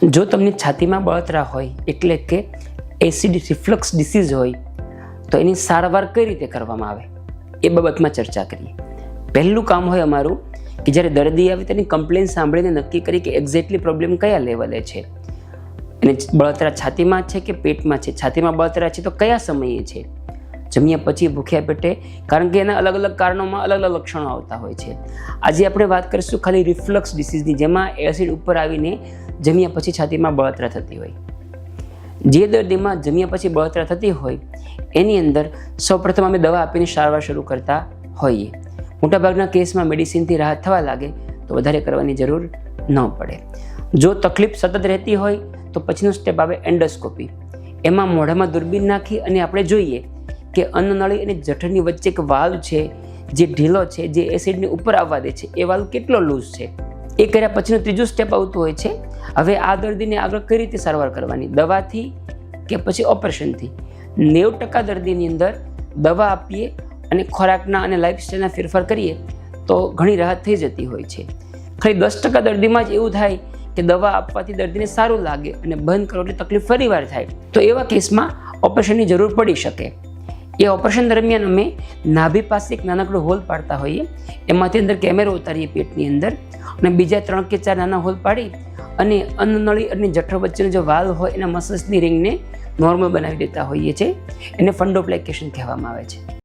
જો તમને છાતીમાં બળતરા હોય એટલે કે એસિડ રિફ્લક્સ ડિસીઝ હોય તો એની સારવાર કઈ રીતે કરવામાં આવે એ બાબતમાં ચર્ચા કરીએ. પહેલું કામ હોય અમારું કે જ્યારે દર્દી આવે તેની કમ્પ્લેન સાંભળીને નક્કી કરી કે એક્ઝેક્ટલી પ્રોબ્લેમ કયા લેવલે છે. એને બળતરા છાતીમાં છે કે પેટમાં છે, છાતીમાં બળતરા છે તો કયા સમયે છે, જમ્યા પછી, ભૂખ્યા પેટે, કારણ કે એના અલગ અલગ કારણોમાં અલગ અલગ લક્ષણો આવતા હોય છે. આજે આપણે વાત કરીશું ખાલી રિફ્લક્સ ડિસીઝની, જેમાં એસિડ ઉપર આવીને જમ્યા પછી છાતીમાં બળતરા થતી હોય. જે દર્દીમાં જમ્યા પછી બળતરા થતી હોય એની અંદર સૌપ્રથમ અમે દવા આપીને સારવાર શરૂ કરતા હોઈએ. મોટાભાગના કેસમાં મેડિસિનથી રાહત થવા લાગે તો વધારે કરવાની જરૂર ન પડે. જો તકલીફ સતત રહેતી હોય તો પછીનું સ્ટેપ આવે એન્ડોસ્કોપી. એમાં મોઢામાં દૂરબીન નાખી અને આપણે જોઈએ કે અન્નનળી અને જઠરની વચ્ચે એક વાલ્વ છે જે ઢીલો છે, જે એસિડને ઉપર આવવા દે છે, એ વાલ્વ કેટલો લૂઝ છે. એ કર્યા પછીનું ત્રીજું સ્ટેપ આવતું હોય છે, હવે આ દર્દીને આગળ કઈ રીતે સારવાર કરવાની, દવાથી કે પછી ઓપરેશનથી. 90% દર્દીની અંદર દવા આપીએ અને ખોરાકના અને લાઇફસ્ટાઈલના ફેરફાર કરીએ તો ઘણી રાહત થઈ જતી હોય છે. ખાલી 10% દર્દીમાં જ એવું થાય કે દવા આપવાથી દર્દીને સારું લાગે અને બંધ કરો એટલે તકલીફ ફરીવાર થાય. તો એવા કેસમાં ઓપરેશનની જરૂર પડી શકે. એ ઓપરેશન દરમિયાન અમે નાભી પાસે એક નાનકડો હોલ પાડતા હોઈએ, એમાંથી અંદર કેમેરો ઉતારીએ પેટની અંદર અને બીજા 3 કે 4 નાના હોલ પાડી અને અન્નનળી અને જઠર વચ્ચેનો જે વાલ્વ હોય એના મસલ્સની રિંગને નોર્મલ બનાવી દેતા હોઈએ છીએ. એને ફંડોપ્લાઇકેશન કહેવામાં આવે છે.